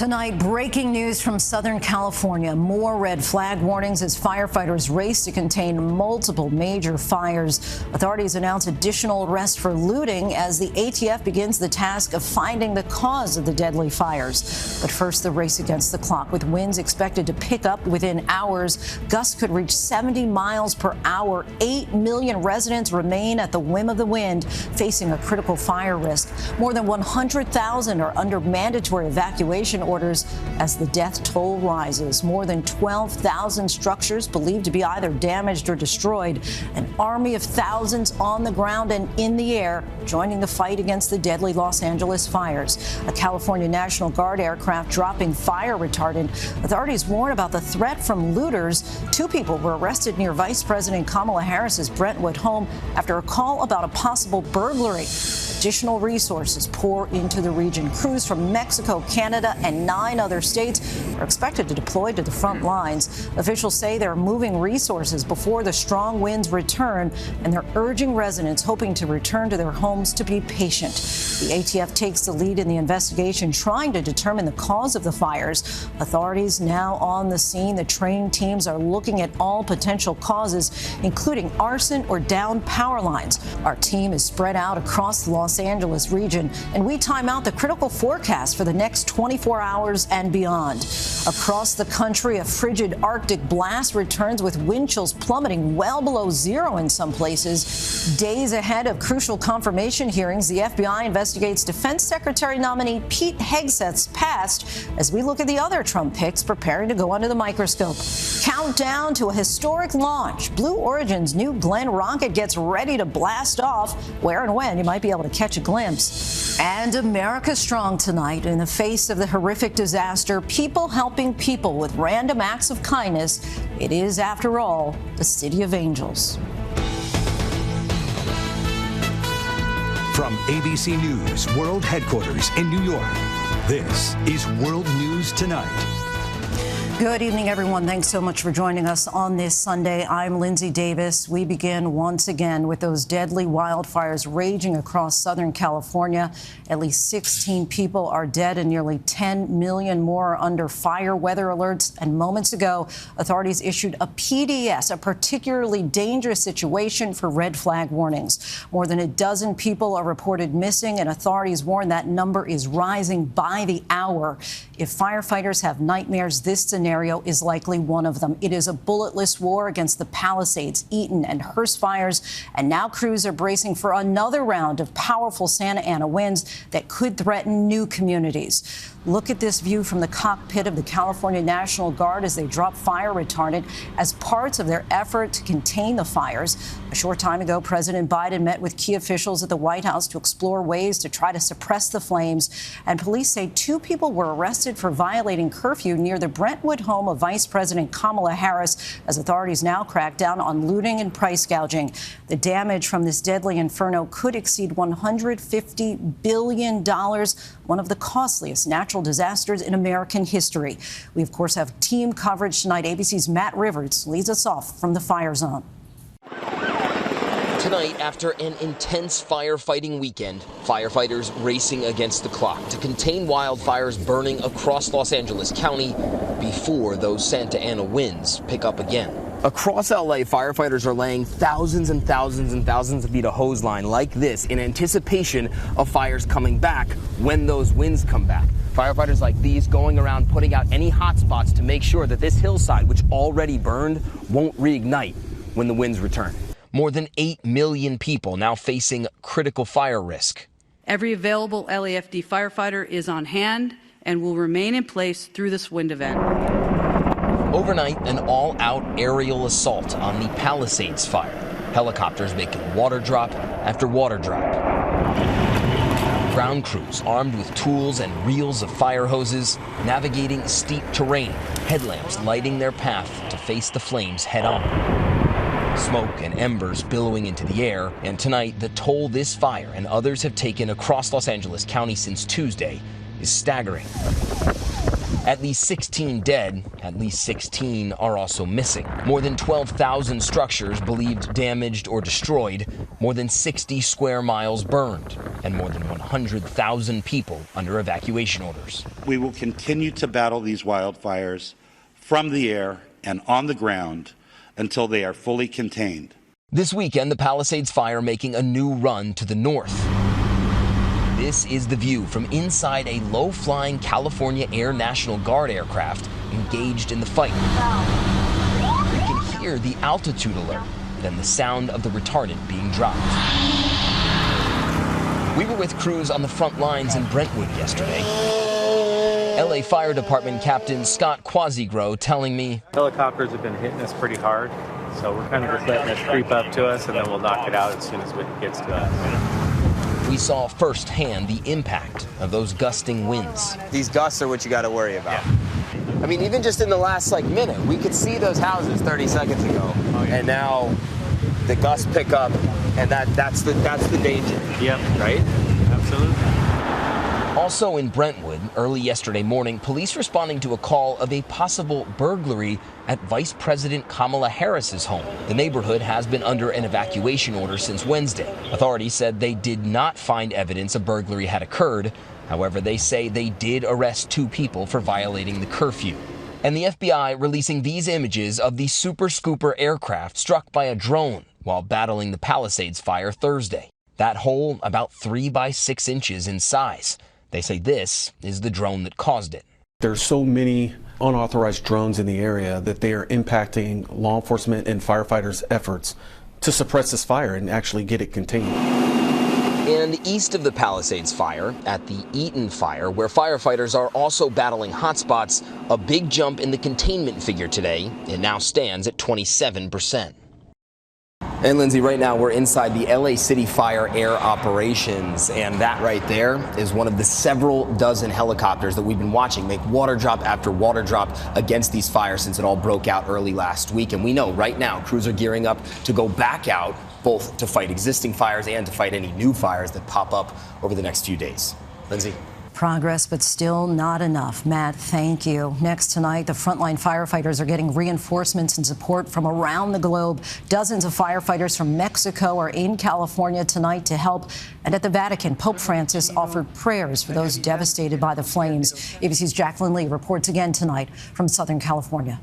Tonight, breaking news from Southern California. More red flag warnings as firefighters race to contain multiple major fires. Authorities announce additional arrests for looting as the ATF begins the task of finding the cause of the deadly fires. But first, the race against the clock. With winds expected to pick up within hours, gusts could reach 70 miles per hour. 8 million residents remain at the whim of the wind, facing a critical fire risk. More than 100,000 are under mandatory evacuation orders as the death toll rises. More than 12,000 structures believed to be either damaged or destroyed. An army of thousands on the ground and in the air joining the fight against the deadly Los Angeles fires. A California National Guard aircraft dropping fire retardant. Authorities warn about the threat from looters. 2 people were arrested near Vice President Kamala Harris's Brentwood home after a call about a possible burglary. Additional resources pour into the region. Crews from Mexico, Canada, and 9 other states are expected to deploy to the front lines. Officials say they're moving resources before the strong winds return, and they're urging residents hoping to return to their homes to be patient. The ATF takes the lead in the investigation, trying to determine the cause of the fires. Authorities now on the scene. The trained teams are looking at all potential causes, including arson or downed power lines. Our team is spread out across the Los Angeles region, and we time out the critical forecast for the next 24 hours and beyond. Across the country, a frigid Arctic blast returns with wind chills plummeting well below zero in some places. Days ahead of crucial confirmation hearings, the FBI investigates Defense Secretary nominee Pete Hegseth's past as we look at the other Trump picks preparing to go under the microscope. Countdown to a historic launch. Blue Origin's new Glenn rocket gets ready to blast off. Where and when, you might be able to catch a glimpse. And America strong tonight in the face of the horrific disaster. People helping people with random acts of kindness. It is, after all, the City of Angels. From ABC News World Headquarters in New York, this is World News Tonight. Good evening, everyone. Thanks so much for joining us on this Sunday. I'm Lindsay Davis. We begin once again with those deadly wildfires raging across Southern California. At least 16 people are dead and nearly 10 million more are under fire weather alerts. And moments ago, authorities issued a PDS, a particularly dangerous situation, for red flag warnings. More than a dozen people are reported missing, and authorities warn that number is rising by the hour. If firefighters have nightmares, this scenario is likely one of them. It is a bulletless war against the Palisades, Eaton, and Hearst fires, and now crews are bracing for another round of powerful Santa Ana winds that could threaten new communities. Look at this view from the cockpit of the California National Guard as they drop fire retardant as parts of their effort to contain the fires. A short time ago, President Biden met with key officials at the White House to explore ways to try to suppress the flames. And police say 2 people were arrested for violating curfew near the Brentwood home of Vice President Kamala Harris, as authorities now crack down on looting and price gouging. The damage from this deadly inferno could exceed $150 billion, one of the costliest natural disasters in American history. We, of course, have team coverage tonight. ABC's Matt Rivers leads us off from the fire zone. Tonight, after an intense firefighting weekend, firefighters racing against the clock to contain wildfires burning across Los Angeles County before those Santa Ana winds pick up again. Across L.A., firefighters are laying thousands and thousands and thousands of feet of hose line like this in anticipation of fires coming back when those winds come back. Firefighters like these going around putting out any hot spots to make sure that this hillside, which already burned, won't reignite when the winds return. More than 8 million people now facing critical fire risk. Every available LAFD firefighter is on hand and will remain in place through this wind event. Overnight, an all-out aerial assault on the Palisades fire. Helicopters making water drop after water drop. Ground crews armed with tools and reels of fire hoses, navigating steep terrain, headlamps lighting their path to face the flames head-on. Smoke and embers billowing into the air, and tonight the toll this fire and others have taken across Los Angeles County since Tuesday is staggering. At least 16 dead, at least 16 are also missing. More than 12,000 structures believed damaged or destroyed, more than 60 square miles burned, and more than 100,000 people under evacuation orders. We will continue to battle these wildfires from the air and on the ground until they are fully contained. This weekend, the Palisades fire making a new run to the north. This is the view from inside a low-flying California Air National Guard aircraft engaged in the fight. You can hear the altitude alert, then the sound of the retardant being dropped. We were with crews on the front lines in Brentwood yesterday. LA Fire Department Captain Scott Quasigro telling me, helicopters have been hitting us pretty hard, so we're kind of just letting it creep up to us, and then we'll knock it out as soon as it gets to us. We saw firsthand the impact of those gusting winds. These gusts are what you got to worry about. Yeah. I mean, even just in the last minute, we could see those houses 30 seconds ago, and now the gusts pick up, and that's the danger. Yep. Right? Absolutely. Also in Brentwood, early yesterday morning, police responding to a call of a possible burglary at Vice President Kamala Harris's home. The neighborhood has been under an evacuation order since Wednesday. Authorities said they did not find evidence a burglary had occurred. However, they say they did arrest 2 people for violating the curfew. And the FBI releasing these images of the Super Scooper aircraft struck by a drone while battling the Palisades fire Thursday. That hole about 3 by 6 inches in size. They say this is the drone that caused it. There's so many unauthorized drones in the area that they are impacting law enforcement and firefighters' efforts to suppress this fire and actually get it contained. And east of the Palisades fire, at the Eaton fire, where firefighters are also battling hotspots, a big jump in the containment figure today. It now stands at 27%. And Lindsay, right now we're inside the LA City Fire Air Operations, and that right there is one of the several dozen helicopters that we've been watching make water drop after water drop against these fires since it all broke out early last week. And we know right now crews are gearing up to go back out, both to fight existing fires and to fight any new fires that pop up over the next few days. Lindsay. Progress, but still not enough. Matt, thank you. Next tonight, the Frontline firefighters are getting reinforcements and support from around the globe. Dozens of firefighters from Mexico are in California tonight to help. And at the Vatican, Pope Francis offered prayers for those devastated by the flames. ABC's Jaclyn Lee reports again tonight from Southern California.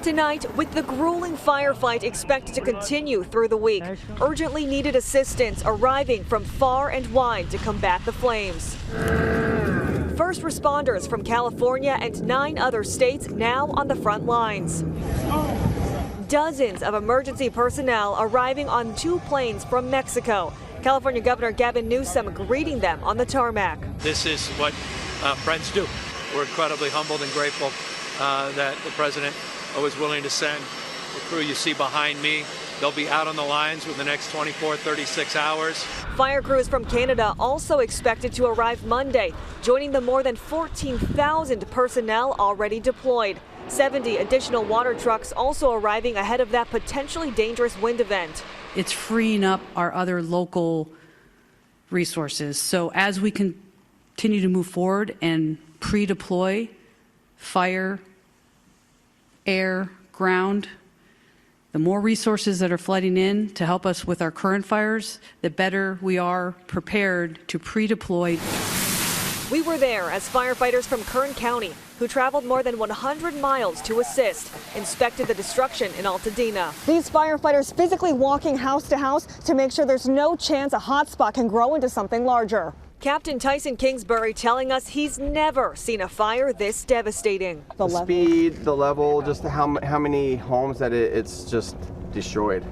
Tonight, with the grueling firefight expected to continue through the week, urgently needed assistance arriving from far and wide to combat the flames. First responders from California and 9 other states now on the front lines. Dozens of emergency personnel arriving on 2 planes from Mexico. California Governor Gavin Newsom greeting them on the tarmac. This is what friends do. We're incredibly humbled and grateful that the president was willing to send the crew you see behind me. They'll be out on the lines within the next 24, 36 hours. Fire crews from Canada also expected to arrive Monday, joining the more than 14,000 personnel already deployed. 70 additional water trucks also arriving ahead of that potentially dangerous wind event. It's freeing up our other local resources. So as we continue to move forward and pre-deploy fire, air, ground, the more resources that are flooding in to help us with our current fires, the better we are prepared to pre-deploy. We were there as firefighters from Kern County, who traveled more than 100 miles to assist, inspected the destruction in Altadena. These firefighters physically walking house to house to make sure there's no chance a hotspot can grow into something larger. Captain Tyson Kingsbury telling us he's never seen a fire this devastating. The speed, the level, just how many homes that it's just destroyed.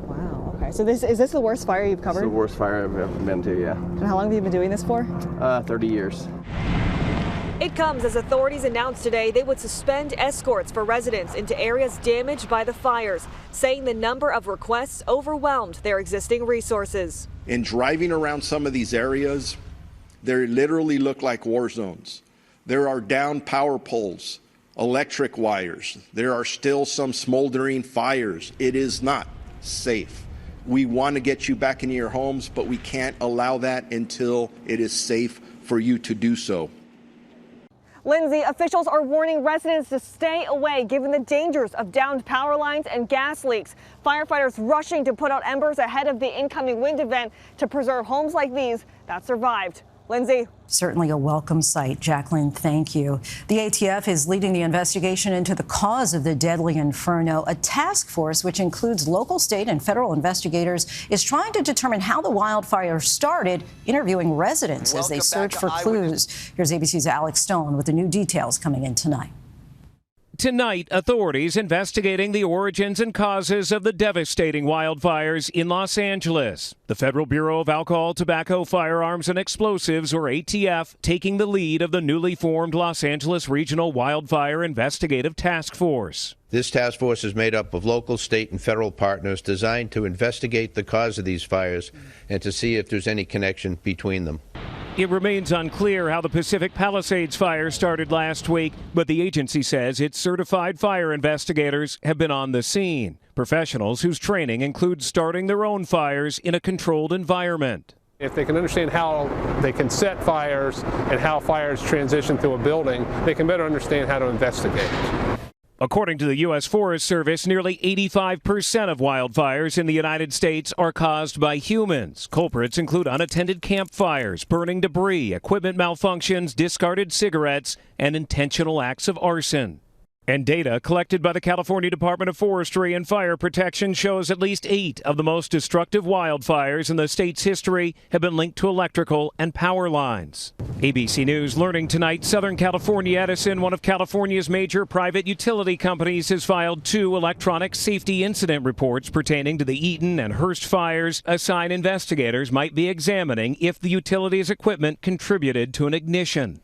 Wow, okay. So is this the worst fire you've covered? It's the worst fire I've ever been to, yeah. And how long have you been doing this for? 30 years. It comes as authorities announced today they would suspend escorts for residents into areas damaged by the fires, saying the number of requests overwhelmed their existing resources. In driving around some of these areas, they literally look like war zones. There are down power poles, electric wires. There are still some smoldering fires. It is not safe. We want to get you back into your homes, but we can't allow that until it is safe for you to do so. Lindsay, officials are warning residents to stay away given the dangers of downed power lines and gas leaks. Firefighters rushing to put out embers ahead of the incoming wind event to preserve homes like these that survived. Lindsay. Certainly a welcome sight. Jaclyn, thank you. The ATF is leading the investigation into the cause of the deadly inferno. A task force, which includes local, state, and federal investigators, is trying to determine how the wildfire started, interviewing residents as they search for clues. Here's ABC's Alex Stone with the new details coming in tonight. Tonight, authorities investigating the origins and causes of the devastating wildfires in Los Angeles. The Federal Bureau of Alcohol, Tobacco, Firearms, and Explosives, or ATF, taking the lead of the newly formed Los Angeles Regional Wildfire Investigative Task Force. This task force is made up of local, state, and federal partners designed to investigate the cause of these fires and to see if there's any connection between them. It remains unclear how the Pacific Palisades fire started last week, but the agency says its certified fire investigators have been on the scene. Professionals whose training includes starting their own fires in a controlled environment. If they can understand how they can set fires and how fires transition through a building, they can better understand how to investigate. According to the U.S. Forest Service, nearly 85% of wildfires in the United States are caused by humans. Culprits include unattended campfires, burning debris, equipment malfunctions, discarded cigarettes, and intentional acts of arson. And data collected by the California Department of Forestry and Fire Protection shows at least 8 of the most destructive wildfires in the state's history have been linked to electrical and power lines. ABC News learning tonight, Southern California Edison, one of California's major private utility companies, has filed 2 electronic safety incident reports pertaining to the Eaton and Hearst fires, a sign investigators might be examining if the utility's equipment contributed to an ignition.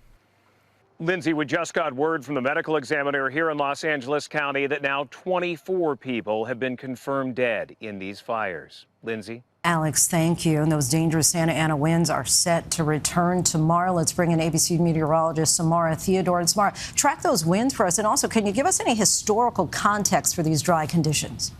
Lindsay, we just got word from the medical examiner here in Los Angeles County that now 24 people have been confirmed dead in these fires. Lindsay? Alex, thank you. And those dangerous Santa Ana winds are set to return tomorrow. Let's bring in ABC meteorologist Samara Theodore. And Samara, track those winds for us. And also, can you give us any historical context for these dry conditions?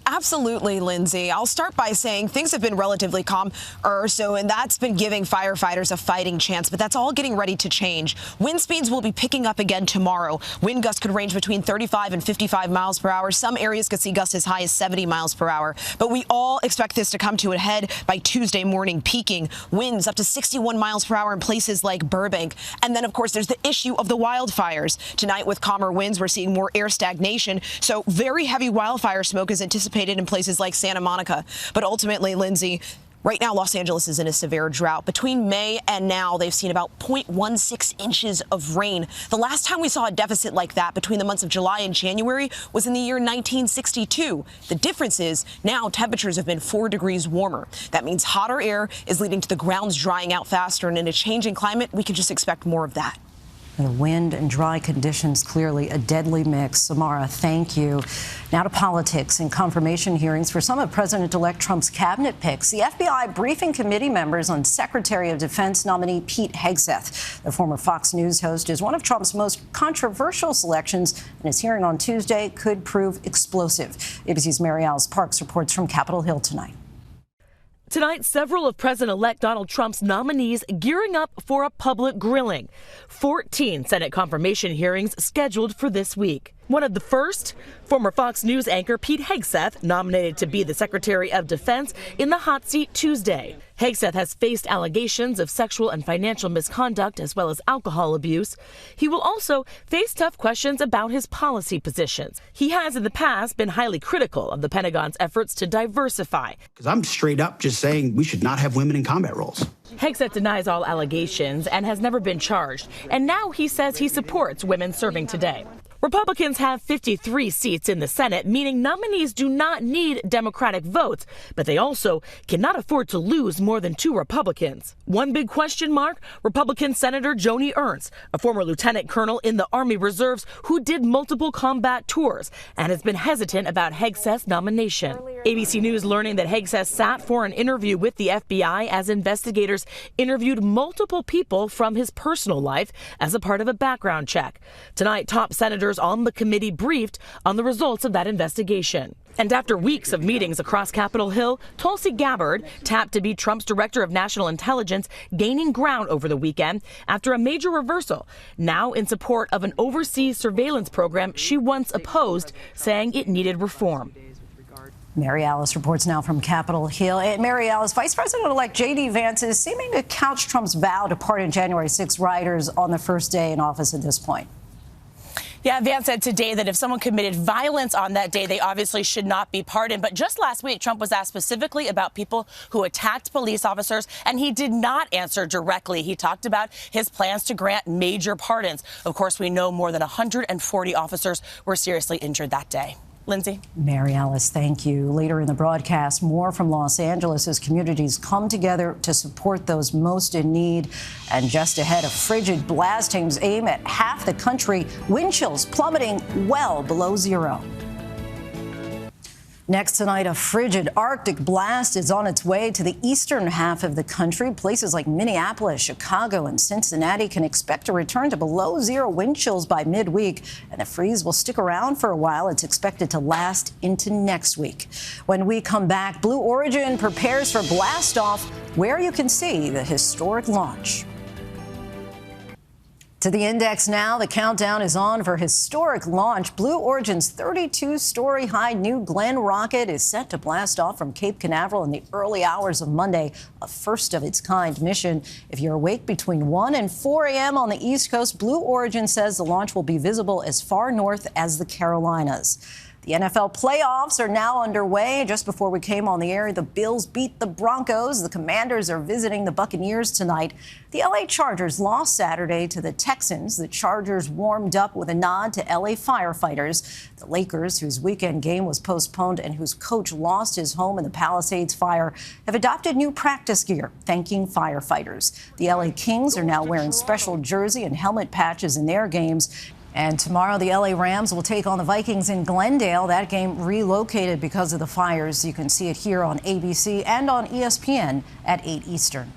Absolutely, Lindsay. I'll start by saying things have been relatively calm, and that's been giving firefighters a fighting chance, but that's all getting ready to change. Wind speeds will be picking up again tomorrow. Wind gusts could range between 35 and 55 miles per hour. Some areas could see gusts as high as 70 miles per hour, but we all expect this to come to a head by Tuesday morning, peaking winds up to 61 miles per hour in places like Burbank. And then, of course, there's the issue of the wildfires. Tonight, with calmer winds, we're seeing more air stagnation, so very heavy wildfire smoke is anticipated in places like Santa Monica. But ultimately, Lindsay, right now, Los Angeles is in a severe drought. Between May and now, they've seen about 0.16 inches of rain. The last time we saw a deficit like that between the months of July and January was in the year 1962. The difference is now temperatures have been 4 degrees warmer. That means hotter air is leading to the grounds drying out faster. And in a changing climate, we can just expect more of that. The wind and dry conditions, clearly a deadly mix. Samara, thank you. Now to politics and confirmation hearings for some of President-elect Trump's cabinet picks. The FBI briefing committee members on Secretary of Defense nominee Pete Hegseth. The former Fox News host is one of Trump's most controversial selections, and his hearing on Tuesday could prove explosive. ABC's Mary Alice Parks reports from Capitol Hill tonight. Tonight, several of President-elect Donald Trump's nominees gearing up for a public grilling. 14 Senate confirmation hearings scheduled for this week. One of the first, former Fox News anchor Pete Hegseth, nominated to be the Secretary of Defense, in the hot seat Tuesday. Hegseth has faced allegations of sexual and financial misconduct as well as alcohol abuse. He will also face tough questions about his policy positions. He has in the past been highly critical of the Pentagon's efforts to diversify. Because I'm straight up just saying we should not have women in combat roles. Hegseth denies all allegations and has never been charged. And now he says he supports women serving today. Republicans have 53 seats in the Senate, meaning nominees do not need Democratic votes, but they also cannot afford to lose more than 2 Republicans. One big question mark, Republican Senator Joni Ernst, a former lieutenant colonel in the Army Reserves who did multiple combat tours and has been hesitant about Hegseth's nomination. ABC News learning that Hegseth sat for an interview with the FBI as investigators interviewed multiple people from his personal life as a part of a background check. Tonight, top senators members on the committee briefed on the results of that investigation. And after weeks of meetings across Capitol Hill, Tulsi Gabbard, tapped to be Trump's director of national intelligence, gaining ground over the weekend after a major reversal, now in support of an overseas surveillance program she once opposed, saying it needed reform. Mary Alice reports now from Capitol Hill. Mary Alice, Vice President-elect J.D. Vance is seeming to couch Trump's vow to pardon January 6 rioters on the first day in office at this point. Yeah, Vance said today that if someone committed violence on that day, they obviously should not be pardoned. But just last week, Trump was asked specifically about people who attacked police officers, and he did not answer directly. He talked about his plans to grant major pardons. Of course, we know more than 140 officers were seriously injured that day. Lindsay. Mary Alice, thank you. Later in the broadcast, more from Los Angeles as communities come together to support those most in need. And just ahead, a frigid blast aims aim at half the country. Wind chills plummeting well below zero. Next tonight, a frigid Arctic blast is on its way to the eastern half of the country. Places like Minneapolis, Chicago, and Cincinnati can expect a return to below zero wind chills by midweek, and the freeze will stick around for a while. It's expected to last into next week. When we come back, Blue Origin prepares for blast off, where you can see the historic launch. To the index now, the countdown is on for historic launch. Blue Origin's 32-story high New Glenn rocket is set to blast off from Cape Canaveral in the early hours of Monday, a first-of-its-kind mission. If you're awake between 1 and 4 a.m. on the East Coast, Blue Origin says the launch will be visible as far north as the Carolinas. The NFL playoffs are now underway. Just before we came on the air, the Bills beat the Broncos. The Commanders are visiting the Buccaneers tonight. The L.A. Chargers lost Saturday to the Texans. The Chargers warmed up with a nod to L.A. firefighters. The Lakers, whose weekend game was postponed and whose coach lost his home in the Palisades fire, have adopted new practice gear, thanking firefighters. The L.A. Kings are now wearing special jersey and helmet patches in their games. And tomorrow, the LA Rams will take on the Vikings in Glendale. That game relocated because of the fires. You can see it here on ABC and on ESPN at 8 Eastern.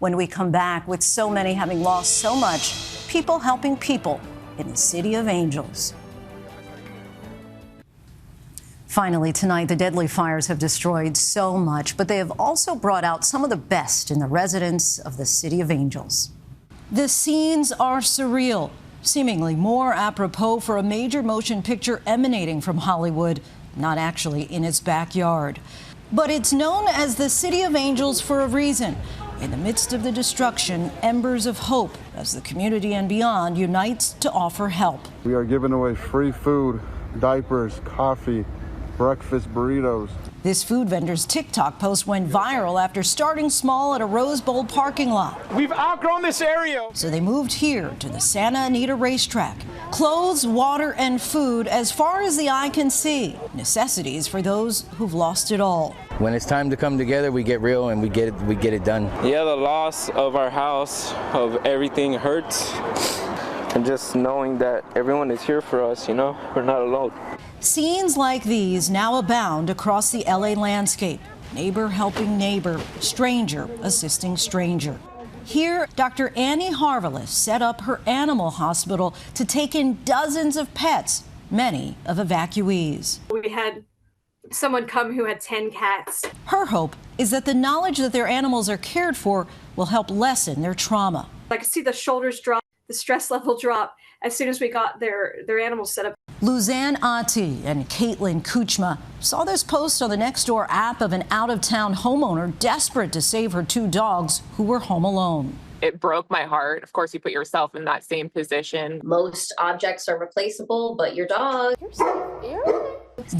When we come back, with so many having lost so much, people helping people in the City of Angels. Finally, tonight, the deadly fires have destroyed so much, but they have also brought out some of the best in the residents of the City of Angels. The scenes are surreal. Seemingly more apropos for a major motion picture emanating from Hollywood, not actually in its backyard. But it's known as the City of Angels for a reason. In the midst of the destruction, embers of hope as the community and beyond unites to offer help. We are giving away free food, diapers, coffee, breakfast burritos. This food vendor's TikTok post went viral after starting small at a Rose Bowl parking lot. We've outgrown this area. So they moved here to the Santa Anita racetrack. Clothes, water, and food as far as the eye can see. Necessities for those who've lost it all. When it's time to come together, we get real and we get it done. Yeah, the loss of our house, of everything hurts. And just knowing that everyone is here for us, you know, we're not alone. Scenes like these now abound across the LA landscape. Neighbor helping neighbor, stranger assisting stranger. Here, Dr. Annie Harveless set up her animal hospital to take in dozens of pets, many of evacuees. We had someone come who had 10 cats. Her hope is that the knowledge that their animals are cared for will help lessen their trauma. I could see the shoulders drop, the stress level drop as soon as we got their animals set up. Luzanne Ati and Caitlin Kuchma saw this post on the Nextdoor app of an out-of-town homeowner desperate to save her two dogs who were home alone. It broke my heart. Of course, you put yourself in that same position. Most objects are replaceable, but your dog.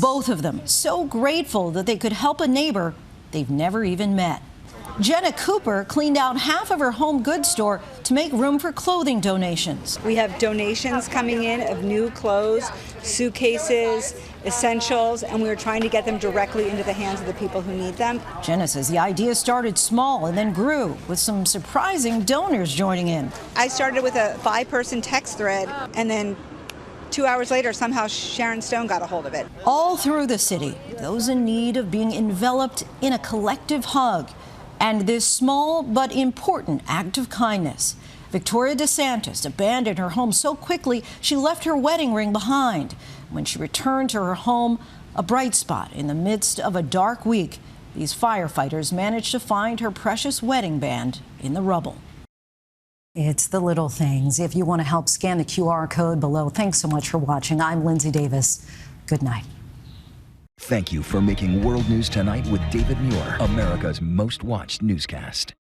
Both of them so grateful that they could help a neighbor they've never even met. Jenna Cooper cleaned out half of her home goods store to make room for clothing donations. We have donations coming in of new clothes, suitcases, essentials, and we were trying to get them directly into the hands of the people who need them. Jenna says the idea started small and then grew, with some surprising donors joining in. I started with a 5-person text thread, and then 2 hours later, somehow Sharon Stone got a hold of it. All through the city, those in need of being enveloped in a collective hug. And this small but important act of kindness. Victoria DeSantis abandoned her home so quickly she left her wedding ring behind. When she returned to her home, a bright spot in the midst of a dark week, these firefighters managed to find her precious wedding band in the rubble. It's the little things. If you want to help, scan the QR code below. Thanks so much for watching. I'm Lindsay Davis. Good night. Thank you for making World News Tonight with David Muir America's most watched newscast.